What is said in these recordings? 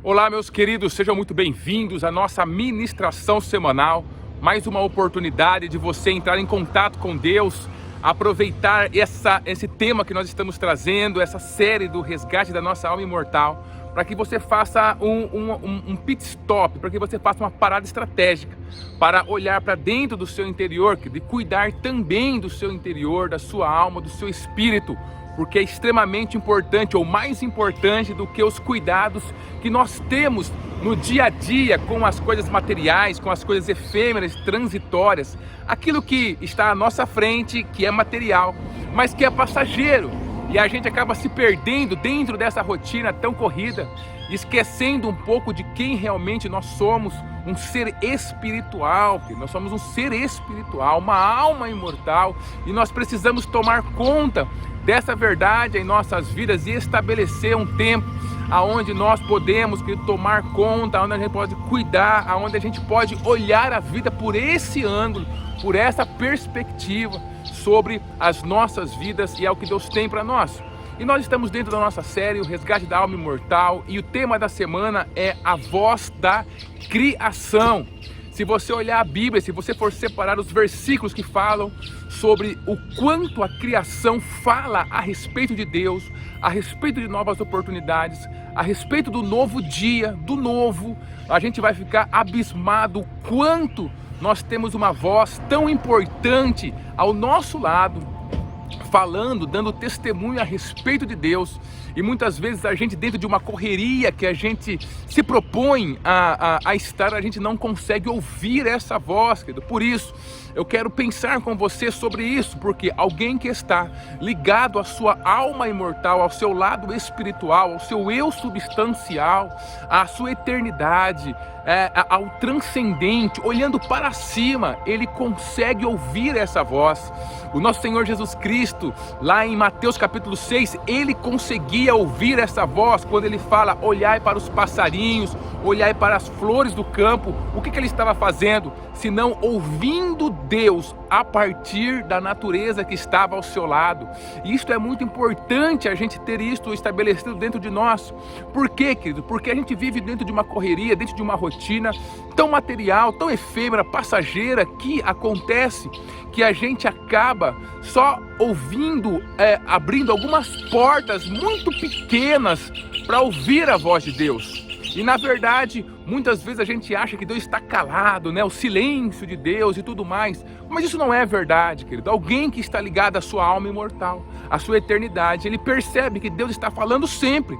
Olá, meus queridos, sejam muito bem-vindos à nossa ministração semanal. Mais uma oportunidade de você entrar em contato com Deus, aproveitar esse tema que nós estamos trazendo, essa série do resgate da nossa alma imortal, para que você faça um pit stop, para que você faça uma parada estratégica, para olhar para dentro do seu interior, de cuidar também do seu interior, da sua alma, do seu espírito, porque é extremamente importante, ou mais importante do que os cuidados que nós temos no dia a dia com as coisas materiais, com as coisas efêmeras, transitórias, aquilo que está à nossa frente, que é material, mas que é passageiro, e a gente acaba se perdendo dentro dessa rotina tão corrida, esquecendo um pouco de quem realmente nós somos, um ser espiritual, nós somos um ser espiritual, uma alma imortal, e nós precisamos tomar conta dessa verdade em nossas vidas e estabelecer um tempo aonde nós podemos tomar conta, onde a gente pode cuidar, aonde a gente pode olhar a vida por esse ângulo, por essa perspectiva sobre as nossas vidas, e é o que Deus tem para nós. E nós estamos dentro da nossa série, o Resgate da Alma Imortal, e o tema da semana é a voz da criação. Se você olhar a Bíblia, se você for separar os versículos que falam sobre o quanto a criação fala a respeito de Deus, a respeito de novas oportunidades, a respeito do novo dia, do novo, a gente vai ficar abismado o quanto nós temos uma voz tão importante ao nosso lado, falando, dando testemunho a respeito de Deus. E muitas vezes a gente, dentro de uma correria que a gente se propõe a estar, a gente não consegue ouvir essa voz, querido. Por isso, eu quero pensar com você sobre isso, porque alguém que está ligado à sua alma imortal, ao seu lado espiritual, ao seu eu substancial, à sua eternidade, ao transcendente, olhando para cima, ele consegue ouvir essa voz. O nosso Senhor Jesus Cristo, lá em Mateus capítulo 6, ele conseguia ouvir essa voz quando ele fala: olhai para os passarinhos, olhai para as flores do campo. O que ele estava fazendo? Senão ouvindo Deus a partir da natureza que estava ao seu lado. E isto é muito importante, a gente ter isto estabelecido dentro de nós. Por quê, querido? Porque a gente vive dentro de uma correria, dentro de uma rotina tão material, tão efêmera, passageira, que acontece que a gente acaba só ouvindo, abrindo algumas portas muito pequenas para ouvir a voz de Deus. E na verdade, muitas vezes a gente acha que Deus está calado, né? O silêncio de Deus e tudo mais. Mas isso não é verdade, querido. Alguém que está ligado à sua alma imortal, à sua eternidade, ele percebe que Deus está falando sempre.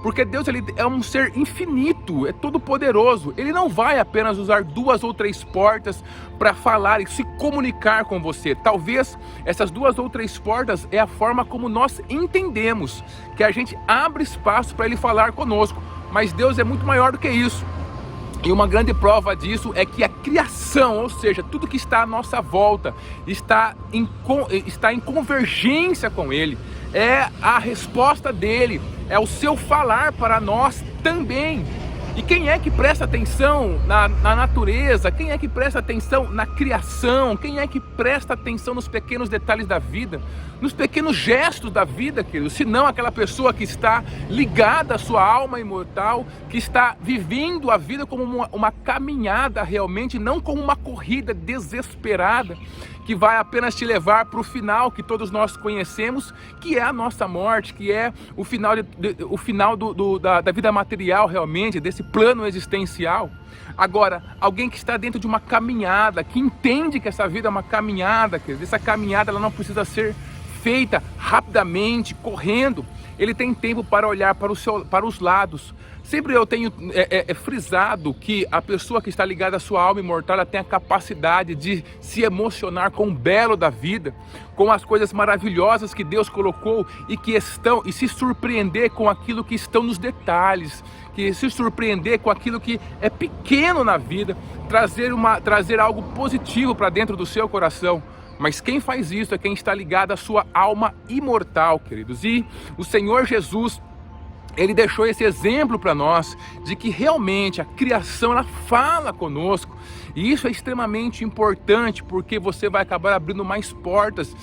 Porque Deus, ele é um ser infinito, é todo poderoso. Ele não vai apenas usar 2 ou 3 portas para falar e se comunicar com você. Talvez essas 2 ou 3 portas é a forma como nós entendemos, que a gente abre espaço para ele falar conosco. Mas Deus é muito maior do que isso. E uma grande prova disso é que a criação, ou seja, tudo que está à nossa volta, está em convergência com Ele. É a resposta dele, é o seu falar para nós também. E quem é que presta atenção na natureza? Quem é que presta atenção na criação? Quem é que presta atenção nos pequenos detalhes da vida? Nos pequenos gestos da vida, querido? Se não aquela pessoa que está ligada à sua alma imortal, que está vivendo a vida como uma caminhada realmente, não como uma corrida desesperada, que vai apenas te levar para o final que todos nós conhecemos, que é a nossa morte, que é o final, da vida material realmente, desse plano existencial. Agora, alguém que está dentro de uma caminhada, que entende que essa vida é uma caminhada, que essa caminhada ela não precisa ser feita rapidamente, correndo, ele tem tempo para olhar para os lados. Sempre eu tenho frisado que a pessoa que está ligada à sua alma imortal, ela tem a capacidade de se emocionar com o belo da vida, com as coisas maravilhosas que Deus colocou e se surpreender com aquilo que estão nos detalhes, que se surpreender com aquilo que é pequeno na vida, trazer algo positivo para dentro do seu coração. Mas quem faz isso é quem está ligado à sua alma imortal, queridos. E o Senhor Jesus, ele deixou esse exemplo para nós de que realmente a criação ela fala conosco. E isso é extremamente importante, porque você vai acabar abrindo mais portas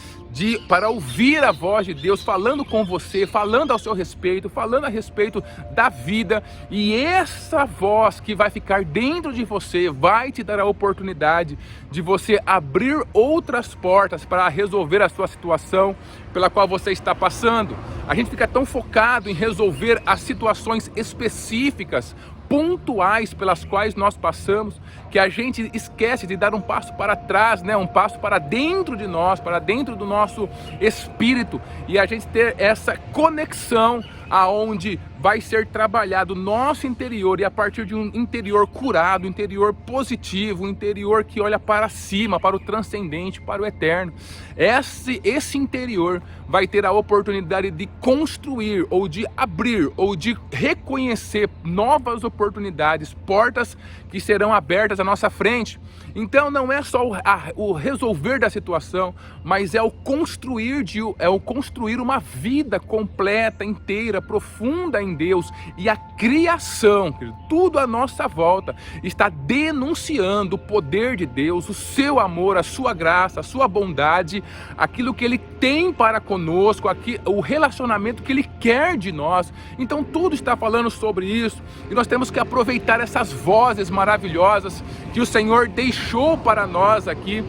para ouvir a voz de Deus falando com você, falando ao seu respeito, falando a respeito da vida. E essa voz que vai ficar dentro de você vai te dar a oportunidade de você abrir outras portas para resolver a sua situação pela qual você está passando. A gente fica tão focado em resolver as situações específicas, pontuais pelas quais nós passamos, que a gente esquece de dar um passo para trás, né? Um passo para dentro de nós, para dentro do nosso espírito, e a gente ter essa conexão aonde vai ser trabalhado o nosso interior, e a partir de um interior curado, um interior positivo, um interior que olha para cima, para o transcendente, para o eterno. Esse interior vai ter a oportunidade de construir, ou de abrir, ou de reconhecer novas oportunidades, portas que serão abertas à nossa frente. Então não é só o resolver da situação, mas é o construir uma vida completa, inteira, profunda em Deus. E a criação, tudo à nossa volta, está denunciando o poder de Deus, o seu amor, a sua graça, a sua bondade, aquilo que Ele tem para conosco, o relacionamento que Ele quer de nós. Então tudo está falando sobre isso, e nós temos que aproveitar essas vozes maravilhosas que o Senhor deixou para nós aqui,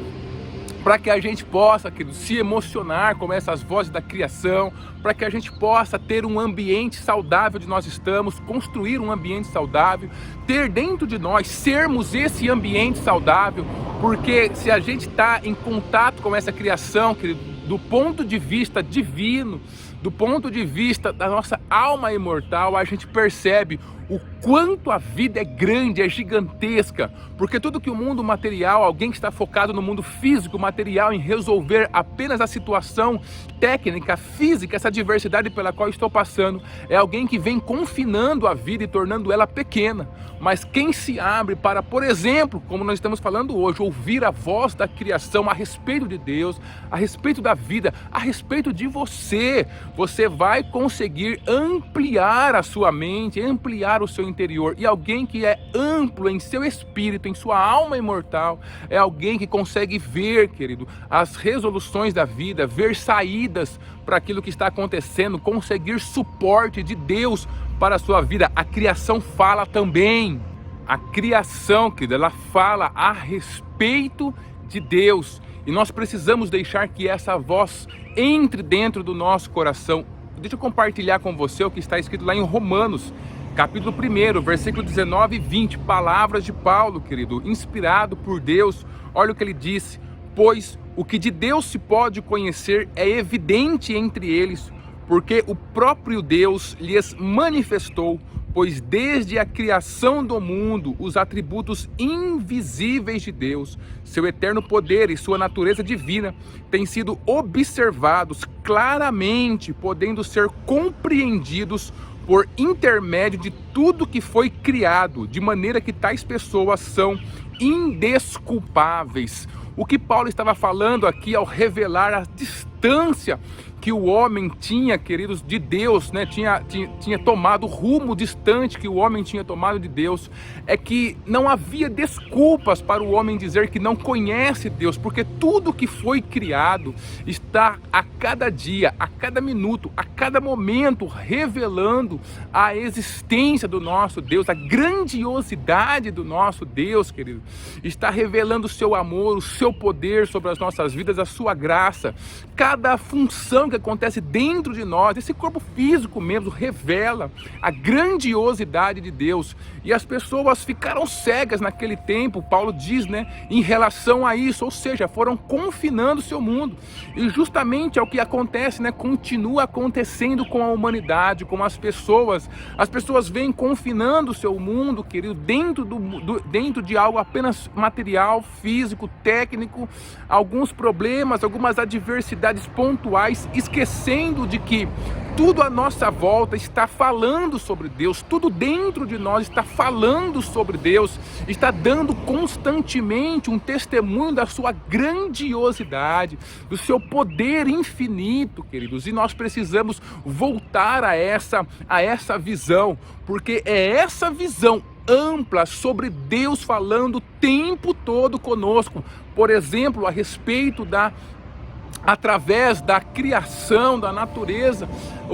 para que a gente possa, querido, se emocionar com essas vozes da criação, para que a gente possa ter um ambiente saudável onde nós estamos, construir um ambiente saudável, ter dentro de nós, sermos esse ambiente saudável, porque se a gente está em contato com essa criação, querido, do ponto de vista divino, do ponto de vista da nossa alma imortal, a gente percebe o quanto a vida é grande, é gigantesca, porque tudo que o mundo material, alguém que está focado no mundo físico, material, em resolver apenas a situação técnica, física, essa diversidade pela qual estou passando, é alguém que vem confinando a vida e tornando ela pequena. Mas quem se abre para, por exemplo, como nós estamos falando hoje, ouvir a voz da criação a respeito de Deus, a respeito da vida, a respeito de você, você vai conseguir ampliar a sua mente, ampliar o seu interior. E alguém que é amplo em seu espírito, em sua alma imortal, é alguém que consegue ver, querido, as resoluções da vida, ver saídas para aquilo que está acontecendo, conseguir suporte de Deus para a sua vida. A criação fala também. A criação, querido, ela fala a respeito de Deus. E nós precisamos deixar que essa voz entre dentro do nosso coração. Deixa eu compartilhar com você o que está escrito lá em Romanos, capítulo 1, versículo 19 e 20, palavras de Paulo, querido, inspirado por Deus. Olha o que ele disse: pois o que de Deus se pode conhecer é evidente entre eles, porque o próprio Deus lhes manifestou, pois desde a criação do mundo, os atributos invisíveis de Deus, seu eterno poder e sua natureza divina, têm sido observados claramente, podendo ser compreendidos por intermédio de tudo que foi criado, de maneira que tais pessoas são indesculpáveis. O que Paulo estava falando aqui ao revelar a distância que o homem tinha, queridos, de Deus, né? Tinha tomado o rumo distante que o homem tinha tomado de Deus, é que não havia desculpas para o homem dizer que não conhece Deus, porque tudo que foi criado está a cada dia, a cada minuto, a cada momento revelando a existência do nosso Deus, a grandiosidade do nosso Deus, querido. Está revelando o seu amor, o seu poder sobre as nossas vidas, a sua graça. Cada função que acontece dentro de nós, esse corpo físico mesmo, revela a grandiosidade de Deus. E as pessoas ficaram cegas naquele tempo, Paulo diz, né, em relação a isso, ou seja, foram confinando o seu mundo. E justamente é o que acontece, né, continua acontecendo com a humanidade, com as pessoas. As pessoas vêm confinando o seu mundo, querido, dentro de algo apenas material, físico, técnico, alguns problemas, algumas adversidades pontuais, esquecendo de que tudo à nossa volta está falando sobre Deus, tudo dentro de nós está falando sobre Deus, está dando constantemente um testemunho da sua grandiosidade, do seu poder infinito, queridos. E nós precisamos voltar a essa visão, porque é essa visão ampla sobre Deus falando o tempo todo conosco. Por exemplo, a respeito através da criação, da natureza,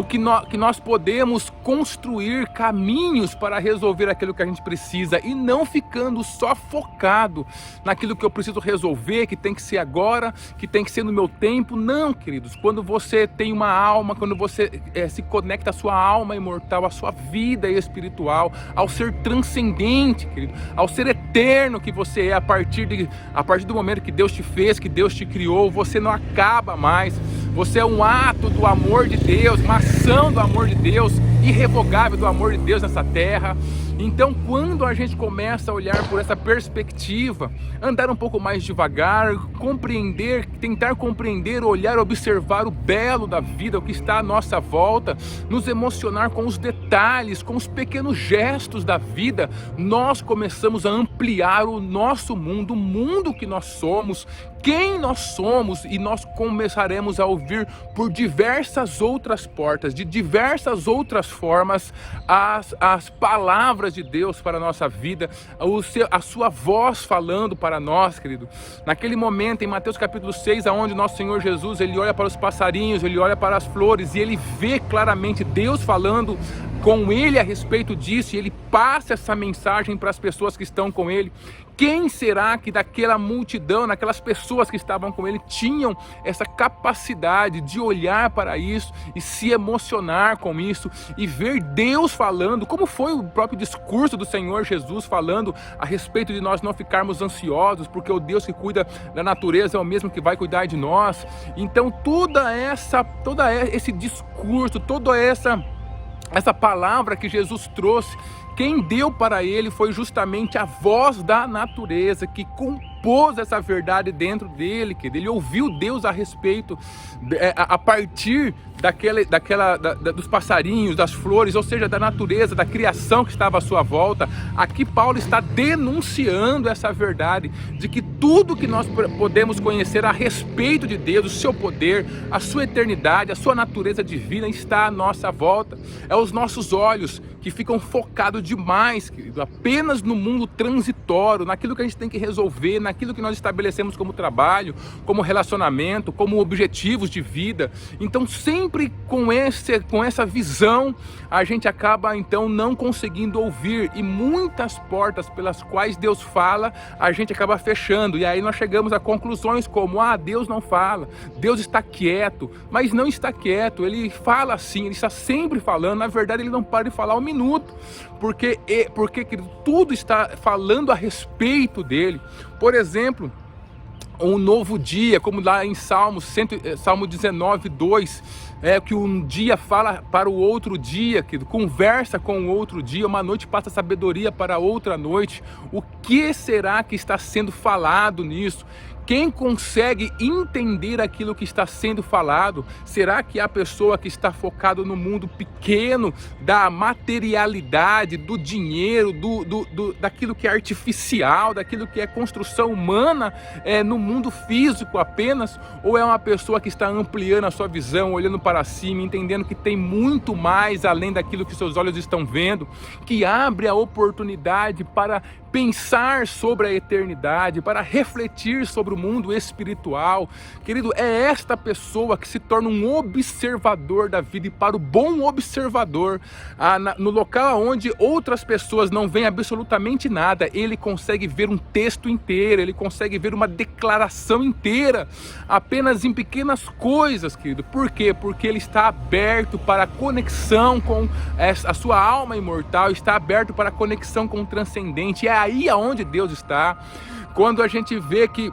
que nós podemos construir caminhos para resolver aquilo que a gente precisa, e não ficando só focado naquilo que eu preciso resolver, que tem que ser agora, que tem que ser no meu tempo. Não, queridos, quando você tem uma alma, quando você se conecta à sua alma imortal, à sua vida espiritual, ao ser transcendente, querido, ao ser eterno que você é, a partir do momento que Deus te fez, que Deus te criou, você não acaba mais. Você é um ato do amor de Deus, uma ação do amor de Deus, irrevogável do amor de Deus nessa terra. Então, quando a gente começa a olhar por essa perspectiva, andar um pouco mais devagar, compreender, tentar compreender, olhar, observar o belo da vida, o que está à nossa volta, nos emocionar com os detalhes, com os pequenos gestos da vida, nós começamos a ampliar o nosso mundo, o mundo que nós somos, quem nós somos, e nós começaremos a ouvir por diversas outras portas, de diversas outras formas, as palavras de Deus para a nossa vida, a sua voz falando para nós, querido. Naquele momento, em Mateus capítulo 6, onde nosso Senhor Jesus, ele olha para os passarinhos, ele olha para as flores, e ele vê claramente Deus falando com ele a respeito disso, e ele passa essa mensagem para as pessoas que estão com ele. Quem será que daquela multidão, naquelas pessoas que estavam com ele, tinham essa capacidade de olhar para isso e se emocionar com isso e ver Deus falando, como foi o próprio discurso do Senhor Jesus falando a respeito de nós não ficarmos ansiosos, porque o Deus que cuida da natureza é o mesmo que vai cuidar de nós. Então todo esse discurso, toda essa palavra que Jesus trouxe, quem deu para ele foi justamente a voz da natureza, que compôs essa verdade dentro dele, que ele ouviu Deus a respeito, a partir dos passarinhos, das flores, ou seja, da natureza, da criação que estava à sua volta. Aqui Paulo está denunciando essa verdade, de que tudo que nós podemos conhecer a respeito de Deus, o seu poder, a sua eternidade, a sua natureza divina, está à nossa volta. É os nossos olhos que ficam focados demais, querido, apenas no mundo transitório, naquilo que a gente tem que resolver, naquilo que nós estabelecemos como trabalho, como relacionamento, como objetivos de vida. Então sempre com essa visão, a gente acaba então não conseguindo ouvir, e muitas portas pelas quais Deus fala, a gente acaba fechando, e aí nós chegamos a conclusões como: Deus não fala, Deus está quieto. Mas não está quieto, ele fala sim, ele está sempre falando. Na verdade, ele não para de falar um minuto, porque tudo está falando a respeito dele. Por exemplo, um novo dia, como lá em Salmo 19, 2, que um dia fala para o outro dia, que conversa com o outro dia, uma noite passa sabedoria para outra noite. O que será que está sendo falado nisso? Quem consegue entender aquilo que está sendo falado? Será que a pessoa que está focada no mundo pequeno, da materialidade, do dinheiro, daquilo que é artificial, daquilo que é construção humana, no mundo físico apenas? Ou é uma pessoa que está ampliando a sua visão, olhando para cima, entendendo que tem muito mais além daquilo que seus olhos estão vendo, que abre a oportunidade para pensar sobre a eternidade, para refletir sobre o mundo espiritual? Querido, é esta pessoa que se torna um observador da vida, e para o bom observador, no local onde outras pessoas não veem absolutamente nada, ele consegue ver um texto inteiro, ele consegue ver uma declaração inteira, apenas em pequenas coisas, querido. Por quê? Porque ele está aberto para a conexão com a sua alma imortal, está aberto para a conexão com o transcendente. É aí aonde Deus está. Quando a gente vê que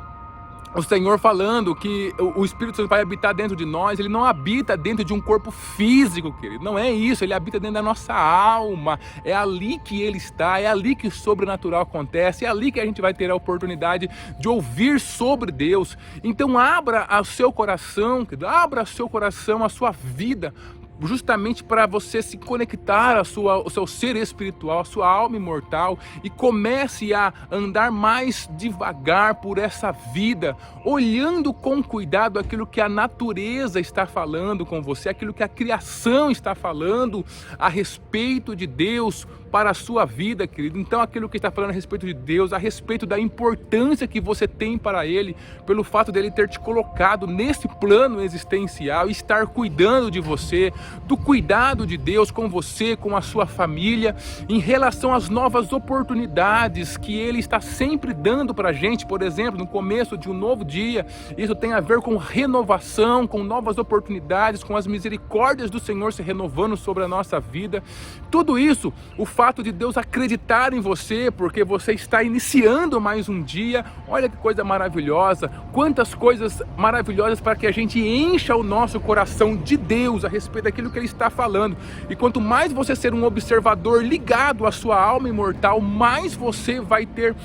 o Senhor falando que o Espírito Santo vai habitar dentro de nós, ele não habita dentro de um corpo físico, querido. Não é isso, ele habita dentro da nossa alma. É ali que ele está, é ali que o sobrenatural acontece, é ali que a gente vai ter a oportunidade de ouvir sobre Deus. Então abra o seu coração, querido, abra o seu coração, a sua vida, justamente para você se conectar ao seu ser espiritual, à sua alma imortal, e comece a andar mais devagar por essa vida, olhando com cuidado aquilo que a natureza está falando com você, aquilo que a criação está falando a respeito de Deus para a sua vida, querido. Então aquilo que está falando a respeito de Deus, a respeito da importância que você tem para Ele, pelo fato dele ter te colocado nesse plano existencial, estar cuidando de você, do cuidado de Deus com você, com a sua família, em relação às novas oportunidades que Ele está sempre dando para a gente. Por exemplo, no começo de um novo dia, isso tem a ver com renovação, com novas oportunidades, com as misericórdias do Senhor se renovando sobre a nossa vida. Tudo isso, o fato de Deus acreditar em você, porque você está iniciando mais um dia. Olha que coisa maravilhosa, quantas coisas maravilhosas para que a gente encha o nosso coração de Deus a respeito daquilo que Ele está falando. E quanto mais você ser um observador ligado à sua alma imortal, mais você vai ter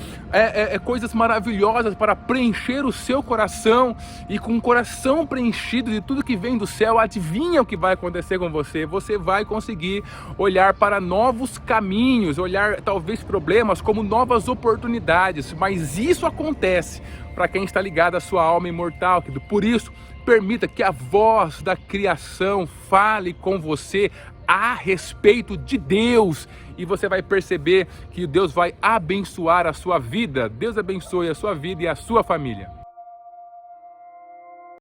coisas maravilhosas para preencher o seu coração. E com o coração preenchido de tudo que vem do céu, adivinha o que vai acontecer com você? Você vai conseguir olhar para novos caminhos, olhar talvez problemas como novas oportunidades, mas isso acontece para quem está ligado à sua alma imortal, querido. Por isso, permita que a voz da criação fale com você a respeito de Deus, e você vai perceber que Deus vai abençoar a sua vida. Deus abençoe a sua vida e a sua família.